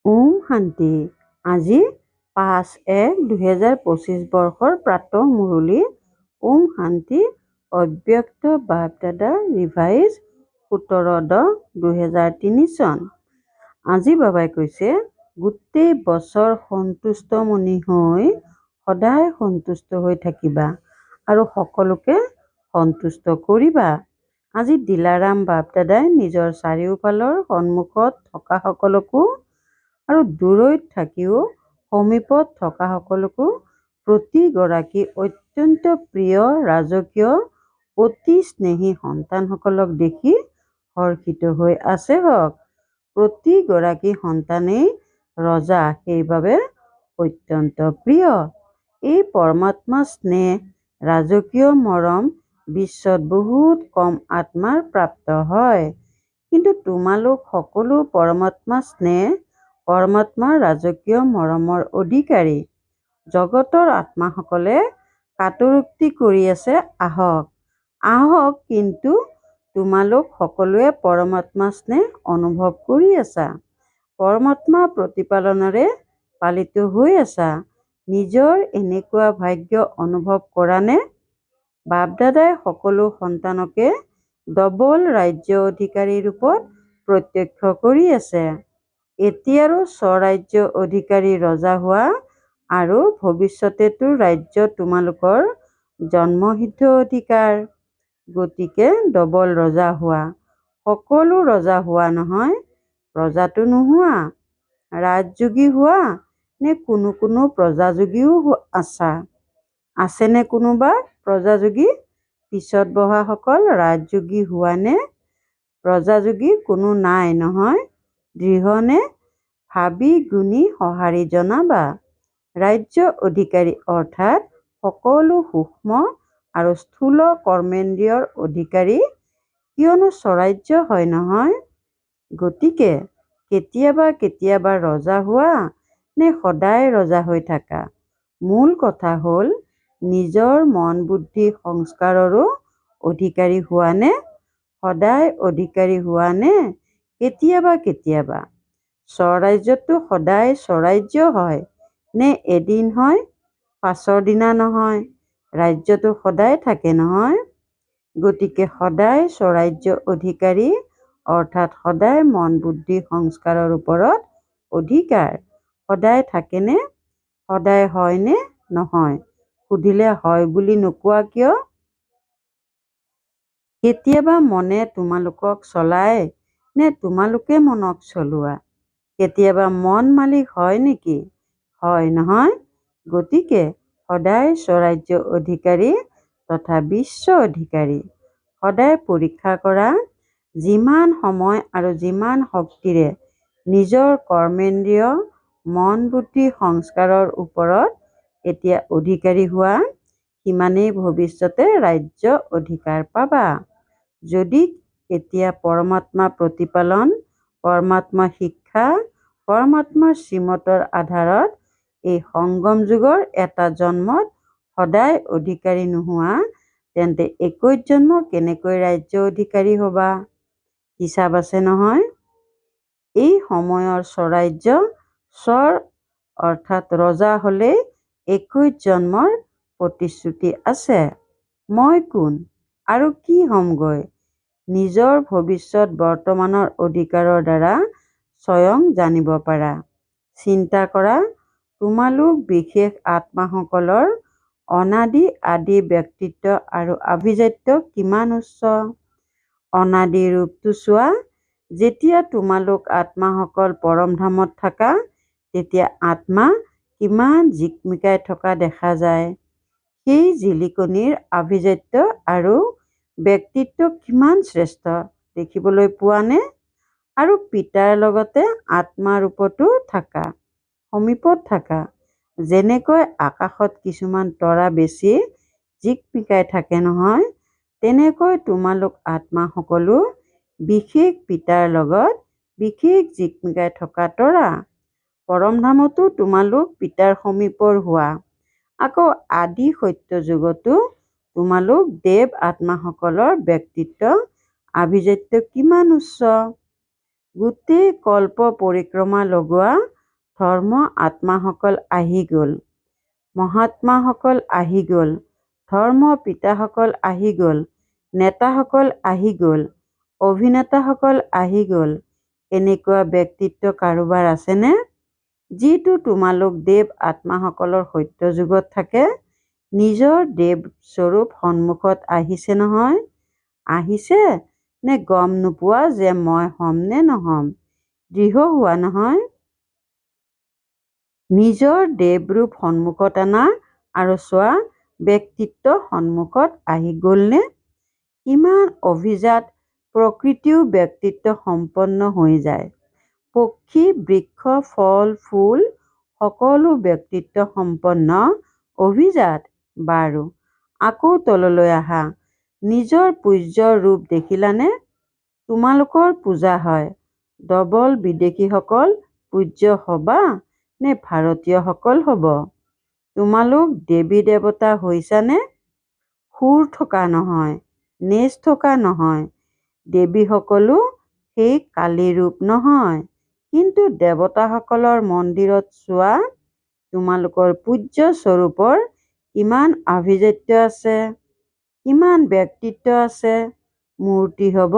ওম শান্তি। আজি 5-1-2025 বৰ্ষৰ প্ৰাতঃ মুৰলী। ওম শান্তি। অব্যক্ত বাপ-দাদা ৰিভাইজ 17-10-2003 চন। আজি বাবাই কৈছে গোটেই বছৰ সন্তুষ্ট মনি হৈ সদায় সন্তুষ্ট হৈ থাকিবা আৰু সকলোকে সন্তুষ্ট কৰিবা। আজি দিলাৰাম বাপ-দাদাই নিজৰ চাৰিওফালৰ সন্মুখত থকা সকলকো আৰু দূৰৈত থাকিও সমীপত থকা সকলকো প্ৰতিগৰাকী অত্যন্ত প্ৰিয় ৰাজকীয় অতি স্নেহী সন্তানসকলক দেখি হৰ্ষিত হৈ আছে হওক। প্ৰতিগৰাকী সন্তানেই ৰজা, সেইবাবে অত্যন্ত প্ৰিয়। এই পৰমাত্মা স্নেহ ৰাজকীয় মৰম বিশ্বত বহুত কম আত্মাৰ প্ৰাপ্ত হয়। কিন্তু তোমালোক সকলো পৰমাত্মা স্নেহ পৰমাত্মাৰ ৰাজকীয় মৰমৰ অধিকাৰী। জগতৰ আত্মাসকলে কাটৰোক্তি কৰি আছে আহক কিন্তু তোমালোক সকলোৱে পৰমাত্মা স্নেহ অনুভৱ কৰি আছা, পৰমাত্মা প্ৰতিপালনেৰে পালিত হৈ আছা। নিজৰ এনেকুৱা ভাগ্য অনুভৱ কৰানে? বাপ-দাদাই সকলো সন্তানকে ডবল ৰাজ্য অধিকাৰী ৰূপত প্ৰত্যক্ষ কৰি আছে। এতিয়াৰো স্বৰাজ্য অধিকাৰী ৰজা হোৱা আৰু ভৱিষ্যতেতো ৰাজ্য তোমালোকৰ জন্মসিদ্ধ অধিকাৰ। গতিকে ডবল ৰজা হোৱা। সকলো ৰজা হোৱা নহয়, প্ৰজাটো নোহোৱা। ৰাজযোগী হোৱা নে কোনো প্ৰজাযোগীও আছেনে কোনোবা প্ৰজাযোগী? পিছত বহাসকল ৰাজযোগী হোৱা নে? প্ৰজাযোগী কোনো নাই নহয়? দৃঢ়নে? ভাবি গুণি সঁহাৰি জনাবা। ৰাজ্য অধিকাৰী অৰ্থাৎ সকলো সূক্ষ্ম আৰু স্থূল কৰ্মেন্দ্ৰিয়ৰ অধিকাৰী, কিয়নো স্বৰাজ্য হয় নহয়। গতিকে কেতিয়াবা ৰজা হোৱা নে সদায় ৰজা হৈ থাকা? মূল কথা হ'ল নিজৰ মন বুদ্ধি সংস্কাৰৰো অধিকাৰী হোৱা নে? সদায় অধিকাৰী হোৱা নে কেতিয়াবা? স্বৰাজ্যটো সদায় স্বৰাজ্য হয় নে এদিন হয়, পাছৰ দিনা নহয়? ৰাজ্যটো সদায় থাকে নহয়? গতিকে সদায় স্বৰাজ্য অধিকাৰী অৰ্থাৎ সদায় মন বুদ্ধি সংস্কাৰৰ ওপৰত অধিকাৰ সদায় থাকেনে? সদায় হয় নে নহয়? সুধিলে হয় বুলি নোকোৱা কিয়? কেতিয়াবা মনে তোমালোকক চলায় নে তোমালোকে মনক চলোৱা? কেতিয়াবা মন মালিক হয় নেকি? হয় নহয়? গতিকে সদায় স্বৰাজ্য অধিকাৰী তথা বিশ্ব অধিকাৰী। সদায় পৰীক্ষা কৰা, যিমান সময় আৰু যিমান শক্তিৰে নিজৰ কৰ্মেন্দ্ৰিয় মন বুদ্ধি সংস্কাৰৰ ওপৰত এতিয়া অধিকাৰী হোৱা, সিমানেই ভৱিষ্যতে ৰাজ্য অধিকাৰ পাবা। যদি এতিয়া পৰমাত্মা প্ৰতিপালন, পৰমাত্মা শিক্ষা, পৰমাত্মাৰ শ্ৰীমতৰ আধাৰত এই সংগম যুগৰ এটা জন্মত সদায় অধিকাৰী নোহোৱা, তেন্তে 21 জন্ম কেনেকৈ ৰাজ্য অধিকাৰী হবা? হিচাপ আছে নহয়। এই সময়ৰ স্বৰাজ্য স্বৰ অৰ্থাৎ ৰজা হলেই 21 জন্মৰ প্ৰতিশ্ৰুতি আছে। মই কোন আৰু কি হমগৈ? নিজৰ ভৱিষ্যত বৰ্তমানৰ অধিকাৰৰ দ্বাৰা স্বয়ং জানিব পাৰা। চিন্তা কৰা, তোমালোক বিশেষ আত্মাসকলৰ অনাদি আদি ব্যক্তিত্ব আৰু আভিজাত্য কিমান উচ্চ। অনাদি ৰূপটো চোৱা। যেতিয়া তোমালোক আত্মাসকল পৰমধামত থাকা, তেতিয়া আত্মা কিমান জিকমিকাই থকা দেখা যায়। সেই জিলিকনিৰ আভিজাত্য আৰু ব্যক্তিত্ব কিমান শ্ৰেষ্ঠ দেখিবলৈ পোৱা নে? আৰু পিতাৰ লগতে আত্মা ৰূপতো থাকা, সমীপত থাকা। যেনেকৈ আকাশত কিছুমান তৰা বেছি জিকমিকাই থাকে নহয়, তেনেকৈ তোমালোক আত্মা সকলো বিশেষ পিতাৰ লগত বিশেষ জিকমিকাই থকা তৰা। পৰমধামতো তোমালোক পিতাৰ সমীপৰ হোৱা। আকৌ আদি সত্য যুগতো তোমালোক দেৱ আত্মাসকলৰ ব্যক্তিত্ব আভিজাত্য কিমান উচ্চ। গোটেই কল্প পৰিক্ৰমা লগোৱা ধৰ্ম আত্মাসকল আহি গ'ল, মহাত্মাসকল আহি গ'ল, ধৰ্ম পিতাসকল আহি গ'ল, নেতাসকল আহি গ'ল, অভিনেতাসকল আহি গ'ল। এনেকুৱা ব্যক্তিত্ব কাৰোবাৰ আছেনে? যিটো তোমালোক দেৱ আত্মাসকলৰ সত্য যুগত থাকে, নিজৰ দেৱ স্বৰূপ সন্মুখত আহিছে নহয়? আহিছে নে গম নোপোৱা যে মই হ'ম নে নহ'ম? দৃঢ় হোৱা নহয়? নিজৰ দেৱৰূপ সন্মুখত আনা আৰু চোৱা ব্যক্তিত্ব সন্মুখত আহি গ'লনে? কিমান অভিজাত প্ৰকৃতিও ব্যক্তিত্ব সম্পন্ন হৈ যায়। পক্ষী, বৃক্ষ, ফল, ফুল সকলো ব্যক্তিত্ব সম্পন্ন, অভিজাত। বাৰু আকৌ তললৈ আহা। নিজৰ পূজ্য ৰূপ দেখিলানে? তোমালোকৰ পূজা হয়। ডবল বিদেশীসকল পূজ্য হবা নে ভাৰতীয়সকল হ'ব? তোমালোক দেৱী দেৱতা হৈছানে? সুৰ থকা নহয়, নেজ থকা নহয়। দেৱীসকলো সেই কালী ৰূপ নহয়। কিন্তু দেৱতাসকলৰ মন্দিৰত চোৱা, তোমালোকৰ পূজ্য স্বৰূপৰ কিমান আভিজাত্য আছে, কিমান ব্যক্তিত্ব আছে। মূৰ্তি হ'ব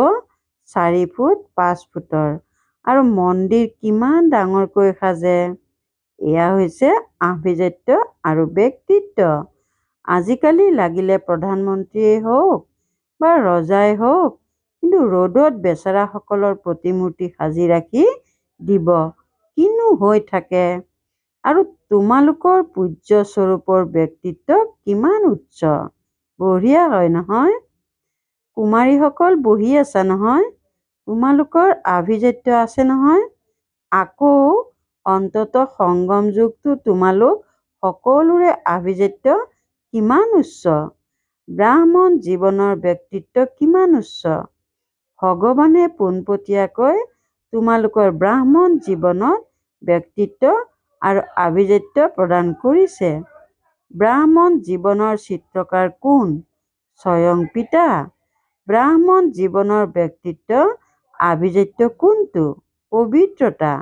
4 ফুট 5 ফুটৰ আৰু মন্দিৰ কিমান ডাঙৰকৈ সাজে। এয়া হৈছে আভিজাত্য আৰু ব্যক্তিত্ব। আজিকালি লাগিলে প্ৰধানমন্ত্ৰীয়েই হওক বা ৰজাই হওক, কিন্তু ৰ'দত বেচেৰাসকলৰ প্ৰতিমূৰ্তি সাজি ৰাখি দিব, কিনো হৈ থাকে। আৰু তোমালোকৰ পূজ্য স্বৰূপৰ ব্যক্তিত্ব কিমান উচ্চ, বঢ়িয়া হয় নহয়? কুমাৰীসকল বহি আছা নহয়? তোমালোকৰ আভিজাত্য আছে নহয়? আকৌ অন্ততঃ সংগম যুগতো তোমালোক সকলোৰে আভিজাত্য কিমান উচ্চ। ব্ৰাহ্মণ জীৱনৰ ব্যক্তিত্ব কিমান উচ্চ। ভগৱানে পোনপটীয়াকৈ তোমালোকৰ ব্ৰাহ্মণ জীৱনত ব্যক্তিত্ব আৰু আভিজাত্য প্ৰদান কৰিছে। ব্ৰাহ্মণ জীৱনৰ চিত্ৰকাৰ কোন? স্বয়ং পিতা। ব্ৰাহ্মণ জীৱনৰ ব্যক্তিত্ব আভিজাত্য কোনটো? পবিত্ৰতা।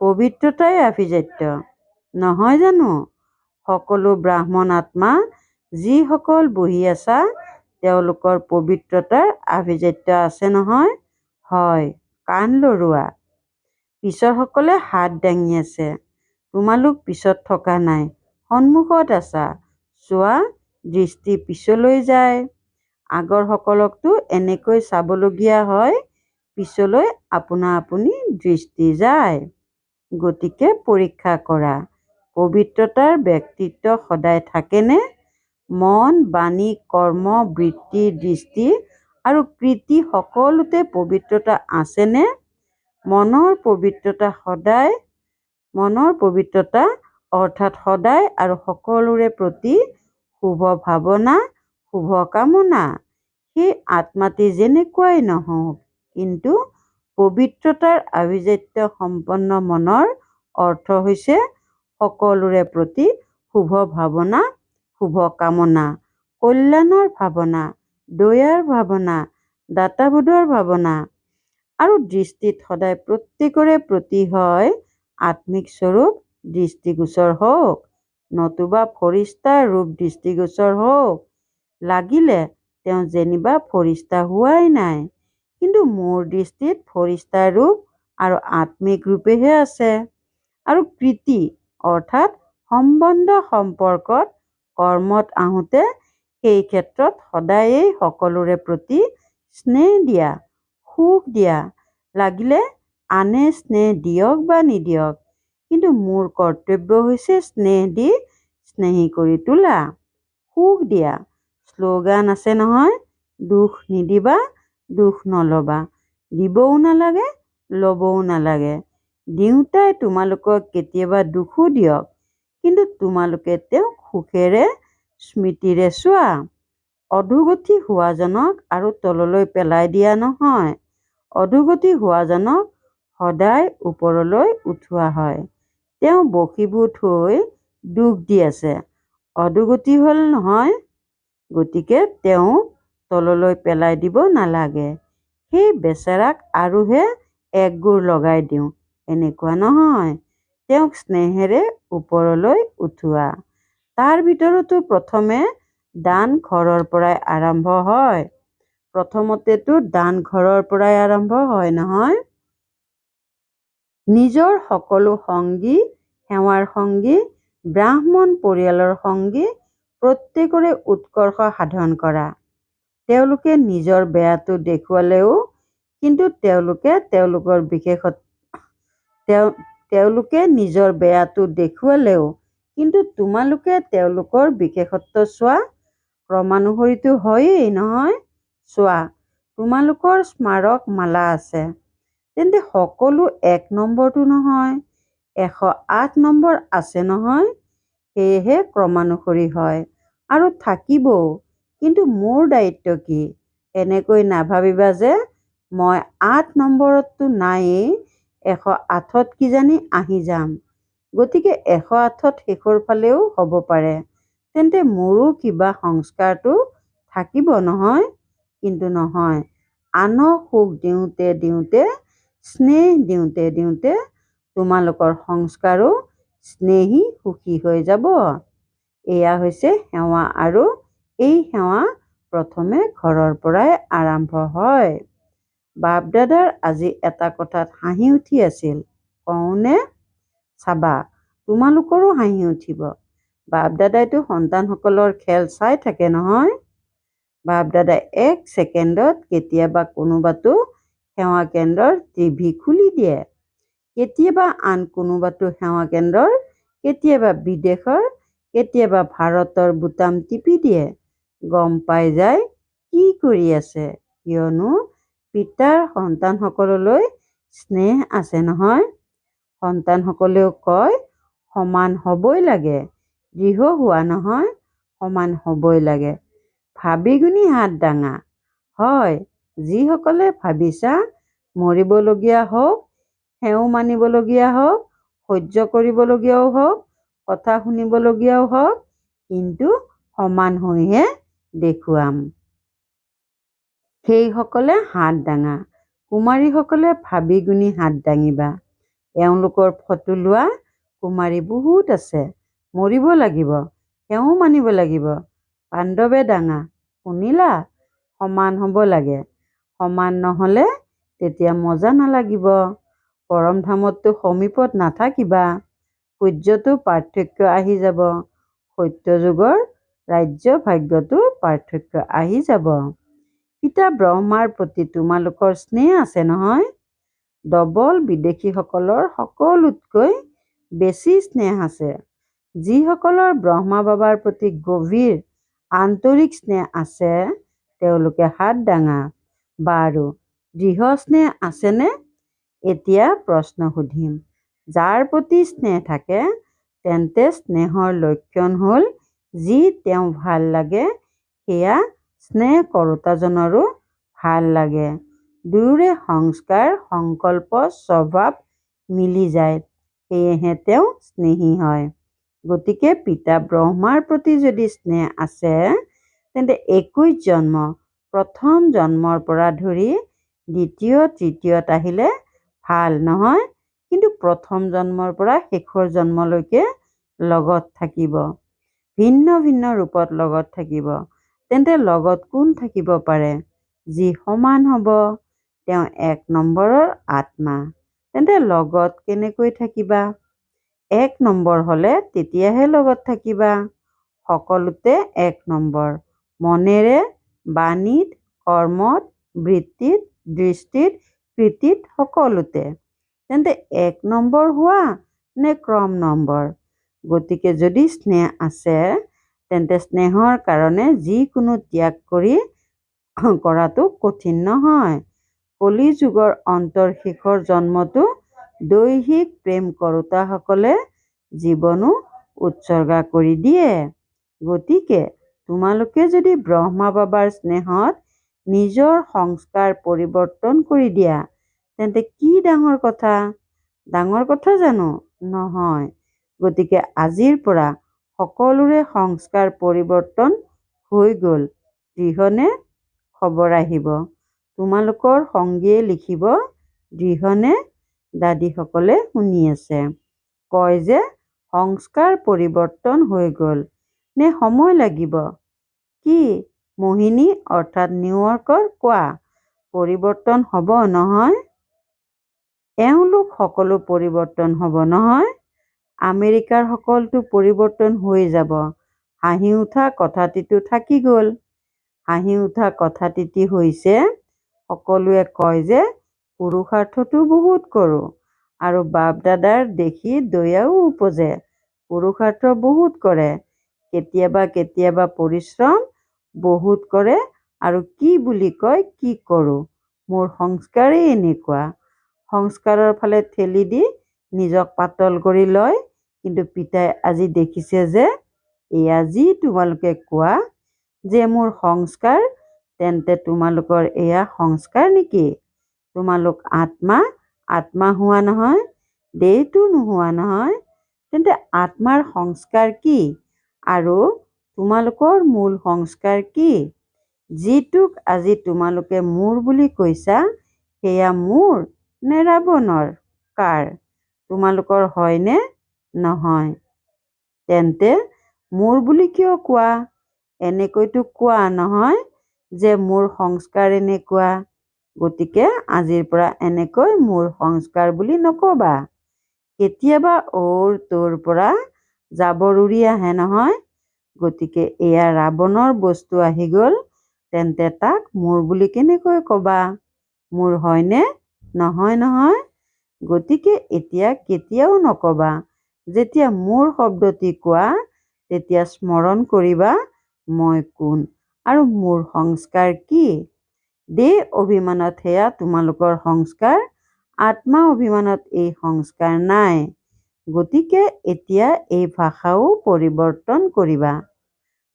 পবিত্ৰতাই আভিজাত্য নহয় জানো? সকলো ব্ৰাহ্মণ আত্মা যিসকল বহি আছা, তেওঁলোকৰ পবিত্ৰতাৰ আভিজাত্য আছে নহয়? হয়, কাণ লৰোৱা। পিছৰসকলে হাত দাঙি আছে। তোমালোক পিছত থকা নাই, সন্মুখত আছা। চোৱা, দৃষ্টি পিছলৈ যায়। আগৰ সকলকতো এনেকৈ চাবলগীয়া হয়, পিছলৈ আপোনা আপুনি দৃষ্টি যায়। গতিকে পৰীক্ষা কৰা, পবিত্ৰতাৰ ব্যক্তিত্ব সদায় থাকেনে? মন, বাণী, কৰ্ম, বৃত্তি, দৃষ্টি আৰু কৃতি সকলোতে পবিত্ৰতা আছেনে? মনৰ পবিত্ৰতা অৰ্থাৎ সদায় আৰু সকলোৰে প্ৰতি শুভ ভাৱনা, শুভ কামনা। সেই আত্মাটি যেনেকুৱাই নহওক, কিন্তু পবিত্ৰতাৰ আভিজাত্য সম্পন্ন মনৰ অৰ্থ হৈছে সকলোৰে প্ৰতি শুভ ভাৱনা, শুভ কামনা, কল্যাণৰ ভাৱনা, দয়াৰ ভাৱনা, দাতাবোধৰ ভাৱনা। আৰু দৃষ্টিত সদায় প্ৰত্যেকৰে প্ৰতি হয় আত্মিক স্বৰূপ দৃষ্টিগোচৰ হওক, নতুবা ফৰিস্তাৰ ৰূপ দৃষ্টিগোচৰ হওক। লাগিলে তেওঁ যেনিবা ফৰিস্তা হোৱাই নাই, কিন্তু মোৰ দৃষ্টিত ফৰিস্তাৰ ৰূপ আৰু আত্মিক ৰূপেহে আছে। আৰু কৃতি অৰ্থাৎ সম্বন্ধ সম্পৰ্কত, কৰ্মত আহোঁতে সেই ক্ষেত্ৰত সদায়েই সকলোৰে প্ৰতি স্নেহ দিয়া, সুখ দিয়া। লাগিলে আনে স্নেহ দিয়ক বা নিদিয়ক, কিন্তু মোৰ কৰ্তব্য হৈছে স্নেহ দি স্নেহী কৰি তোলা, সুখ দিয়া। শ্লোগান আছে নহয়, দুখ নিদিবা, দুখ নলবা। দিবও নালাগে, ল'বও নালাগে। দিওঁতাই তোমালোকক কেতিয়াবা দুখো দিয়ক, কিন্তু তোমালোকে তেওঁক সুখেৰে স্মৃতিৰে চোৱা। অধোগতি হোৱাজনক আৰু তললৈ পেলাই দিয়া নহয়, অধোগতি হোৱাজনক সদায় ওপৰলৈ উঠোৱা হয়। তেওঁ বশীভূত হৈ দুখ দি আছে, অধোগতি হ'ল নহয়, গতিকে তেওঁ তললৈ পেলাই দিব নালাগে। সেই বেচেৰাক আৰুহে এক গোৰ লগাই দিওঁ, এনেকুৱা নহয়। তেওঁক স্নেহেৰে ওপৰলৈ উঠোৱা। তাৰ ভিতৰতো প্ৰথমে দান ঘৰৰ পৰাই আৰম্ভ হয়। প্ৰথমতেতো দান ঘৰৰ পৰাই আৰম্ভ হয় নহয়। নিজৰ সকলো সংগী, সেৱাৰ সংগী, ব্ৰাহ্মণ পৰিয়ালৰ সংগী প্ৰত্যেকৰে উৎকৰ্ষ সাধন কৰা। তেওঁলোকে নিজৰ বেয়াটো দেখুৱালেও কিন্তু তেওঁলোকে নিজৰ বেয়াটো দেখুৱালেও কিন্তু তোমালোকে তেওঁলোকৰ বিশেষত্ব চোৱা। ক্ৰমানুসৰিতো হয়েই নহয়। চোৱা, তোমালোকৰ স্মাৰক মালা আছে, তেন্তে সকলো 1 নম্বৰটো নহয়, 108 নম্বৰ আছে নহয়। সেয়েহে ক্ৰমানুসৰি হয় আৰু থাকিবও। কিন্তু মোৰ দায়িত্ব কি? এনেকৈ নাভাবিবা যে মই 8 নম্বৰততো নায়েই, 108ত কিজানি আহি যাম। গতিকে 108ত শেষৰ ফালেও হ'ব পাৰে। তেন্তে মোৰো কিবা সংস্কাৰটো থাকিব নহয়। কিন্তু নহয়, আনক সুখ দিওঁতে দিওঁতে, স্নেহ দিওঁতে দিওঁতে তোমালোকৰ সংস্কাৰো স্নেহী সুখী হৈ যাব। এয়া হৈছে সেৱা আৰু এই সেৱা প্ৰথমে ঘৰৰ পৰাই আৰম্ভ হয়। বাপ দাদাৰ আজি এটা কথাত হাঁহি উঠি আছিল, কওঁনে? চাবা, তোমালোকৰো হাঁহি উঠিব। বাপ দাদাইতো সন্তানসকলৰ খেল চাই থাকে নহয়। বাপ দাদাই 1 ছেকেণ্ডত কেতিয়াবা কোনোবাতো সেৱা কেন্দ্ৰৰ টিভি খুলি দিয়ে, কেতিয়াবা আন কোনোবাতো সেৱা কেন্দ্ৰৰ, কেতিয়াবা বিদেশৰ, কেতিয়াবা ভাৰতৰ বুটাম টিপি দিয়ে। গম পাই যায় কি কৰি আছে, কিয়নো পিতাৰ সন্তানসকললৈ স্নেহ আছে নহয়। সন্তানসকলেও কয় সমান হ'বই লাগে, দৃঢ় হোৱা নহয়, সমান হ'বই লাগে। ভাবি গুণি হাত দাঙা। হয়, যিসকলে ভাবিছা মৰিবলগীয়া হওক, সেও মানিবলগীয়া হওক, সহ্য কৰিবলগীয়াও হওক, কথা শুনিবলগীয়াও হওক, কিন্তু সমান হৈহে দেখুৱাম। সেইসকলে হাত দাঙা। কুমাৰীসকলে ভাবি গুণি হাত দাঙিবা। এওঁলোকৰ ফটো লোৱা কুমাৰী বহুত আছে। মৰিব লাগিব, সেও মানিব লাগিব। পাণ্ডৱে দাঙা, শুনিলা? সমান হ'ব লাগে। সমান নহ'লে তেতিয়া মজা নালাগিব। পৰম ধামততো সমীপত নাথাকিবা। সূৰ্যতো পাৰ্থক্য আহি যাব। সত্য যুগৰ ৰাজ্য ভাগ্যতো পাৰ্থক্য আহি যাব। পিতা ব্ৰহ্মাৰ প্ৰতি তোমালোকৰ স্নেহ আছে নহয়। ডবল বিদেশীসকলৰ সকলোতকৈ বেছি স্নেহ আছে। যিসকলৰ ব্ৰহ্মা বাবাৰ প্ৰতি গভীৰ আন্তৰিক স্নেহ আছে, তেওঁলোকে হাত দাঙা। বাৰু, দৃঢ় স্নেহ আছেনে? এতিয়া প্ৰশ্ন সুধিম। যাৰ প্ৰতি স্নেহ থাকে, তেন্তে স্নেহৰ লক্ষণ হ'ল যি তেওঁ ভাল লাগে, সেয়া স্নেহ কৰোতাজনৰো ভাল লাগে। দুয়োৰে সংস্কাৰ, সংকল্প, স্বভাৱ মিলি যায়, সেয়েহে তেওঁ স্নেহী হয়। গতিকে পিতা ব্ৰহ্মাৰ প্ৰতি যদি স্নেহ আছে, তেন্তে 21 জন্ম, প্ৰথম জন্মৰ পৰা ধৰি দ্বিতীয়, তৃতীয়ত আহিলে ভাল নহয়, কিন্তু প্ৰথম জন্মৰ পৰা শেষৰ জন্মলৈকে লগত থাকিব। ভিন্ন ভিন্ন ৰূপত লগত থাকিব। তেন্তে লগত কোন থাকিব পাৰে? যি সমান হ'ব। তেওঁ 1 নম্বৰৰ আত্মা। তেন্তে লগত কেনেকৈ থাকিবা? 1 নম্বৰ হ'লে তেতিয়াহে লগত থাকিবা। সকলোতে 1 নম্বৰ। মনেৰে, বাণীত, কৰ্মত, বৃত্তিত, দৃষ্টিত, কৃতিত, সকলোতে। তেন্তে 1 নম্বৰ হোৱা নে ক্ৰম নম্বৰ? গতিকে যদি স্নেহ আছে, তেন্তে স্নেহৰ কাৰণে যিকোনো ত্যাগ কৰাটো কঠিন নহয়। কলি যুগৰ অন্তৰ শেষৰ জন্মতো দৈহিক প্ৰেম কৰোতাসকলে জীৱনো উৎসৰ্গা কৰি দিয়ে। গতিকে তোমালোকে যদি ব্ৰহ্মা বাবাৰ স্নেহত নিজৰ সংস্কাৰ পৰিৱৰ্তন কৰি দিয়া, তেন্তে কি ডাঙৰ কথা? ডাঙৰ কথা জানো? নহয়। গতিকে আজিৰ পৰা সকলোৰে সংস্কাৰ পৰিৱৰ্তন হৈ গ'ল। দৃঢ়নে? খবৰ আহিব। তোমালোকৰ সংগীয়ে লিখিব, দৃঢ়নে? দাদীসকলে শুনি আছে। কয় যে সংস্কাৰ পৰিৱৰ্তন হৈ গ'ল নে সময় লাগিব? কি মোহিনী অৰ্থাৎ নিউয়ৰ্কৰ কোৱা পৰিৱৰ্তন হ'ব নহয়? এওঁলোক সকলো পৰিৱৰ্তন হ'ব নহয়? আমেৰিকাৰ সকলটো পৰিৱৰ্তন হৈ যাব। হাঁহি উঠা কথাটিটো থাকি গ'ল। হাঁহি উঠা কথাটিটি হৈছে সকলোৱে কয় যে পুৰুষাৰ্থটো বহুত কৰোঁ আৰু বাপ দাদাৰ দেখি দয়াও উপজে। পুৰুষাৰ্থ বহুত কৰে, কেতিয়াবা কেতিয়াবা পৰিশ্ৰম বহুত কৰে আৰু কি বুলি কয় কি কৰোঁ। মোৰ সংস্কাৰেই এনেকুৱা। সংস্কাৰৰ ফালে ঠেলি দি নিজক পাতল কৰি লয়। কিন্তু পিতাই আজি দেখিছে যে এয়া যি তোমালোকে কোৱা যে মোৰ সংস্কাৰ, তেন্তে তোমালোকৰ এয়া সংস্কাৰ নেকি? তোমালোক আত্মা হোৱা নহয়, দেহটো নোহোৱা নহয়। তেন্তে আত্মাৰ সংস্কাৰ কি আৰু তোমালোকৰ মূল সংস্কাৰ কি? যিটোক আজি তোমালোকে মোৰ বুলি কৈছা, সেয়া মোৰ নে ৰাৱণৰ? কাৰ? তোমালোকৰ হয়নে নহয়? তেন্তে মোৰ বুলি কিয় কোৱা? এনেকৈতো কোৱা নহয় যে মোৰ সংস্কাৰ এনেকুৱা। গতিকে আজিৰ পৰা এনেকৈ মোৰ সংস্কাৰ বুলি নকবা। কেতিয়াবা অ'ৰ ত'ৰ পৰা জাবৰ উৰি আহে নহয়। গতিকে এয়া ৰাৱণৰ বস্তু আহি গ'ল, তেন্তে তাক মোৰ বুলি কেনেকৈ কবা? মোৰ হয়নে নহয়? নহয়। গতিকে এতিয়া কেতিয়াও নকবা। যেতিয়া মোৰ শব্দটি কোৱা, তেতিয়া স্মৰণ কৰিবা মই কোন আৰু মোৰ সংস্কাৰ কি। দেহ অভিমানত সেয়া তোমালোকৰ সংস্কাৰ, আত্মা অভিমানত এই সংস্কাৰ নাই। গতিকে এতিয়া এই ভাষাও পৰিৱৰ্তন কৰিবা।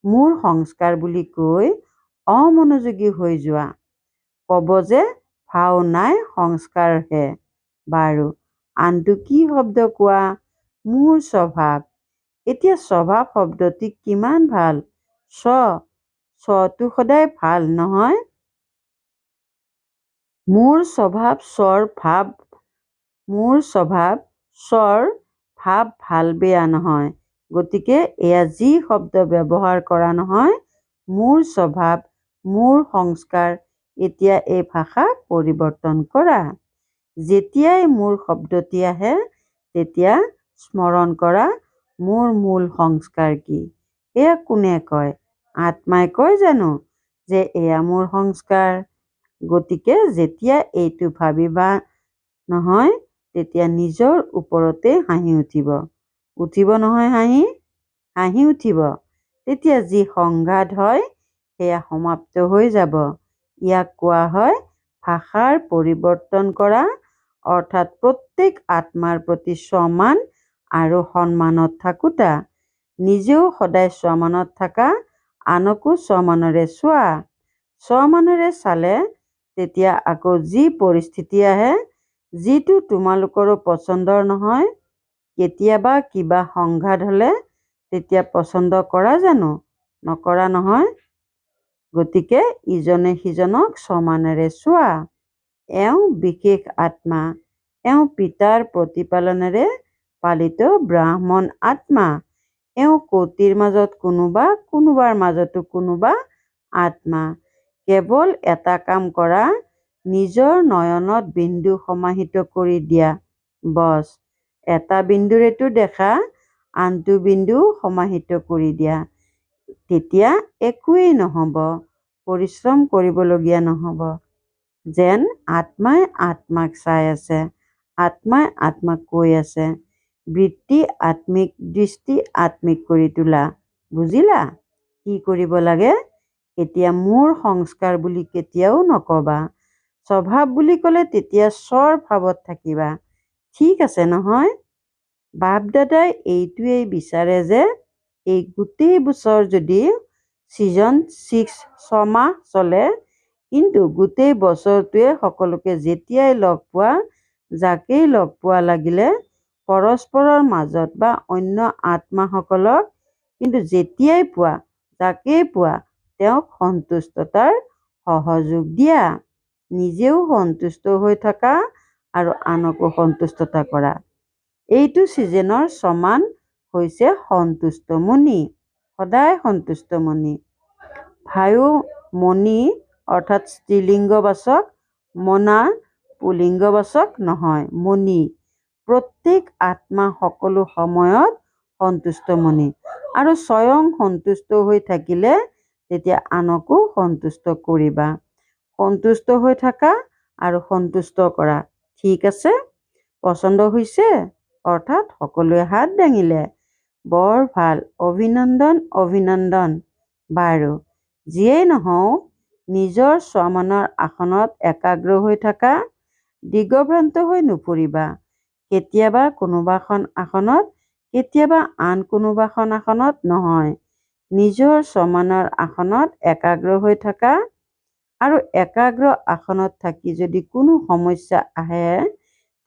মোৰ সংস্কাৰ বুলি কৈ অমনোযোগী হৈ যোৱা। ক'ব যে ভাও নাই সংস্কাৰহে। বাৰু আনটো কি শব্দ কোৱা? মোৰ স্বভাৱ। এতিয়া স্বভাৱ শব্দটি কিমান ভাল। স্বটো সদায় ভাল নহয়? মোৰ স্বভাৱ স্বৰ ভাৱ ভাল বেয়া নহয়। গতিকে এয়া যি শব্দ ব্যৱহাৰ কৰা নহয়, মোৰ স্বভাৱ, মোৰ সংস্কাৰ, এতিয়া এই ভাষা পৰিৱৰ্তন কৰা। যেতিয়াই মোৰ শব্দটি আহে, তেতিয়া স্মৰণ কৰা মোৰ মূল সংস্কাৰ কি। এয়া কোনে কয়? আত্মাই কয় জানো যে এয়া মোৰ সংস্কাৰ? গতিকে যেতিয়া এইটো ভাবিবা নহয়, তেতিয়া নিজৰ ওপৰতে হাঁহি উঠিব। উঠিব নহয় হাঁহি? হাঁহি উঠিব। তেতিয়া যি সংঘাত হয়, সেয়া সমাপ্ত হৈ যাব। ইয়াক কোৱা হয় ভাষাৰ পৰিৱৰ্তন কৰা, অৰ্থাৎ প্ৰত্যেক আত্মাৰ প্ৰতি স্বমান আৰু সন্মানত থাকোঁতা। নিজেও সদায় স্বমানত থাকা, আনকো স্বমানৰে চোৱা। স্বমানৰে চালে তেতিয়া আকৌ যি পৰিস্থিতি আহে, যিটো তোমালোকৰো পচন্দৰ নহয়, কেতিয়াবা কিবা সংঘাত হ'লে তেতিয়া পচন্দ কৰা জানো? নকৰা নহয়। গতিকে ইজনে সিজনক সমানেৰে চোৱা। এওঁ বিশেষ আত্মা, এওঁ পিতাৰ প্ৰতিপালনেৰে পালিত ব্ৰাহ্মণ আত্মা। এওঁ কোটিৰ মাজত কোনোবা, কোনোবাৰ মাজতো কোনোবা আত্মা। কেৱল এটা কাম কৰা, নিজৰ নয়নত বিন্দু সমাহিত কৰি দিয়া। বছ, এটা বিন্দুৰেতো দেখা, আনটো বিন্দু সমাহিত কৰি দিয়া। তেতিয়া একোৱেই নহ'ব, পৰিশ্ৰম কৰিবলগীয়া নহ'ব। যেন আত্মাই আত্মাক চাই আছে, আত্মাই আত্মাক কৈ আছে। বৃত্তি আত্মিক, দৃষ্টি আত্মিক কৰি তোলা। বুজিলা কি কৰিব লাগে? এতিয়া মোৰ সংস্কাৰ বুলি কেতিয়াও নকবা। স্বভাৱ বুলি ক'লে তেতিয়া স্বৰ ভাৱত থাকিবা। ঠিক আছে নহয়? বাপ দাদাই এইটোৱেই বিচাৰে যে এই গোটেই বছৰ যদি ছিজন 6 ছমাহ চলে, কিন্তু গোটেই বছৰটোৱে সকলোকে যেতিয়াই লগ পোৱা, যাকেই লগ পোৱা লাগিলে পৰস্পৰৰ মাজত বা অন্য আত্মাসকলক কিন্তু যেতিয়াই পোৱা, যাকেই পোৱা, তেওঁক সন্তুষ্টতাৰ সহযোগ দিয়া। নিজেও সন্তুষ্ট হৈ থকা আৰু আনকো সন্তুষ্টতা কৰা। এইটো ছিজনৰ সমান হৈছে সন্তুষ্ট মনি, সদায় সন্তুষ্ট মনি। ভায়ো মনি অৰ্থাৎ স্ত্ৰীলিংগবাচক, মনা পুলিংগবাচক নহয়, মনি। প্ৰত্যেক আত্মা সকলো সময়ত সন্তুষ্ট মনি আৰু স্বয়ং সন্তুষ্ট হৈ থাকিলে তেতিয়া আনকো সন্তুষ্ট কৰিবা। সন্তুষ্ট হৈ থাকা আৰু সন্তুষ্ট কৰা। ঠিক আছে? পচন্দ হৈছে? অৰ্থাৎ সকলোৱে হাত দাঙিলে। বৰ ভাল, অভিনন্দন অভিনন্দন। বাৰু, যিয়েই নহওক নিজৰ স্বমানৰ আসনত একাগ্ৰ হৈ থাকা, দিগভ্ৰান্ত হৈ নুফুৰিবা। কেতিয়াবা কোনোবাখন আসনত, কেতিয়াবা আন কোনোবাখন আসনত নহয়। নিজৰ স্বমানৰ আসনত একাগ্ৰ হৈ থাকা আৰু একাগ্ৰ আসনত থাকি যদি কোনো সমস্যা আহে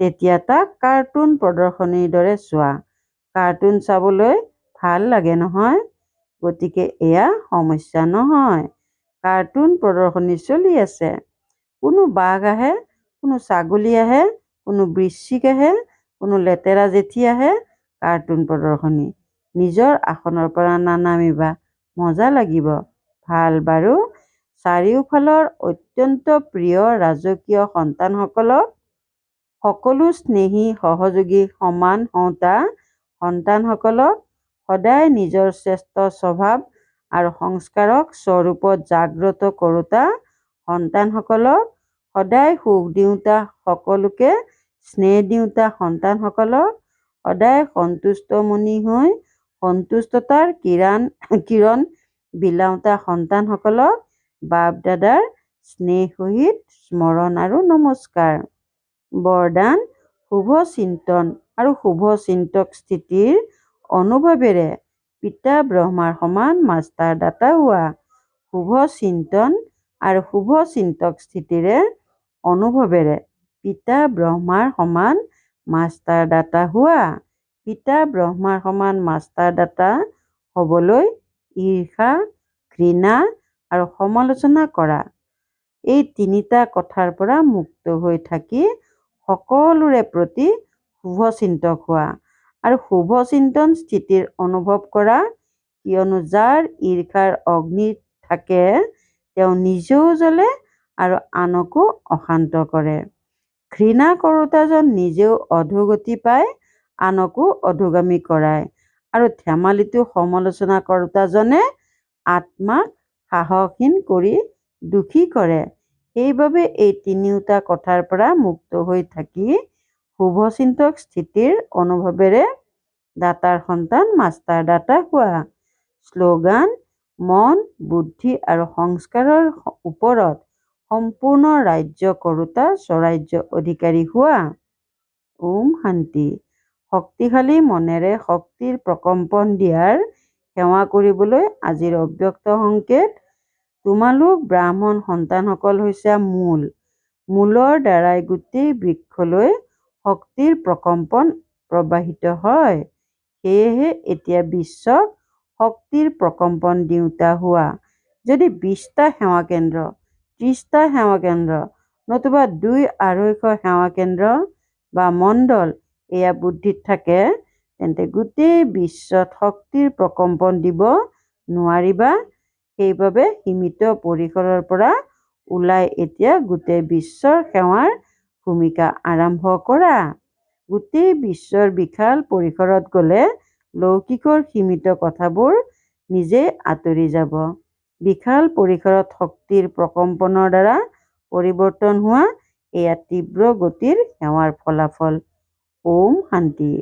তেতিয়া তাক কাৰ্টুন প্ৰদৰ্শনীৰ দৰে চোৱা। কাৰ্টুন চাবলৈ ভাল লাগে নহয়? গতিকে এয়া সমস্যা নহয়। কাৰ্টুন প্ৰদৰ্শনী চলি আছে। কোনো বাঘ আহে, কোনো ছাগলী আহে, কোনো বৃশ্চিক আহে, কোনো লেতেৰা জেঠী আহে, কাৰ্টুন প্ৰদৰ্শনী। নিজৰ আসনৰ পৰা নানামিবা, মজা লাগিব। ভাল, বাৰু। চাৰিওফালৰ অত্যন্ত প্ৰিয় ৰাজকীয় সন্তানসকলক, সকলো স্নেহী সহযোগী সমান হওঁতা সন্তানসকলক সদায় নিজৰ শ্ৰেষ্ঠ স্বভাৱ আৰু সংস্কাৰক স্বৰূপত জাগ্ৰত কৰোঁতা সন্তানসকলক, সদায় সুখ দিওঁতা সকলোকে স্নেহ দিওঁতা সন্তানসকলক, সদায় সন্তুষ্ট মনি হৈ সন্তুষ্টতাৰ কিৰণ বিলাওঁতা সন্তানসকলক বাপ দাদাৰ স্নেহ সহিত স্মৰণ আৰু নমস্কাৰ। বৰদান, শুভ চিন্তন আৰু শুভ চিন্তক স্থিতিৰ অনুভৱেৰে পিতা ব্ৰহ্মাৰ সমান মাষ্টাৰ দাতা হোৱা। শুভ চিন্তন আৰু শুভ চিন্তক স্থিতিৰে অনুভৱেৰে পিতা ব্ৰহ্মাৰ সমান মাষ্টাৰ দাতা হোৱা। পিতা ব্ৰহ্মাৰ সমান মাষ্টাৰ দাতা হ'বলৈ ঈৰ্ষা, ঘৃণা আৰু সমালোচনা কৰা, এই তিনিটা কথাৰ পৰা মুক্ত হৈ থাকি সকলোৰে প্ৰতি শুভচিন্তক হোৱা আৰু শুভচিন্তন স্থিতিৰ অনুভৱ কৰা। কিয়নো যাৰ ঈৰ্ষাৰ অগ্নি থাকে তেওঁ নিজেও জ্বলে আৰু আনকো অশান্ত কৰে। ঘৃণা কৰোঁতাজন নিজেও অধোগতি পায়, আনকো অধোগামী কৰায় আৰু ধেমালিতো সমালোচনা কৰোঁতাজনে আত্মাক সাহসহীন কৰি দুখী কৰে। সেইবাবে এই তিনিওটা কথাৰ পৰা মুক্ত হৈ থাকি শুভচিন্তক স্থিতিৰ অনুভৱেৰে দাতাৰ সন্তান মাষ্টাৰ দাতা হোৱা। শ্লোগান, মন, বুদ্ধি আৰু সংস্কাৰৰ ওপৰত সম্পূৰ্ণ ৰাজ্য কৰোঁতা স্বৰাজ্য অধিকাৰী হোৱা। ওম শান্তি। শক্তিশালী মনেৰে শক্তিৰ প্ৰকম্পন দিয়াৰ সেৱা কৰিবলৈ আজিৰ অব্যক্ত সংকেত। তোমালোক ব্ৰাহ্মণ সন্তানসকল হৈছে মূল। মূলৰ দ্বাৰাই গোটেই বৃক্ষলৈ শক্তিৰ প্ৰকম্পন প্ৰবাহিত হয়। সেয়েহে এতিয়া বিশ্বক শক্তিৰ প্ৰকম্পন দিওঁতা হোৱা। যদি 20টা সেৱা কেন্দ্ৰ, 30টা সেৱা কেন্দ্ৰ নতুবা 200-250 সেৱা কেন্দ্ৰ বা মণ্ডল এয়া বুদ্ধিত থাকে তেন্তে গোটেই বিশ্বত শক্তিৰ প্ৰকম্পন দিব নোৱাৰিবা। সেইবাবে সীমিত পৰিসৰৰ পৰা ওলাই এতিয়া গোটেই বিশ্বৰ সেৱাৰ ভূমিকা আৰম্ভ কৰা। গোটেই বিশ্বৰ বিশাল পৰিসৰত গ'লে লৌকিকৰ সীমিত কথাবোৰ নিজেই আঁতৰি যাব। বিশাল পৰিসৰত শক্তিৰ প্ৰকম্পনৰ দ্বাৰা পৰিৱৰ্তন হোৱা এয়া তীব্ৰ গতিৰ সেৱাৰ ফলাফল। ওম শান্তি।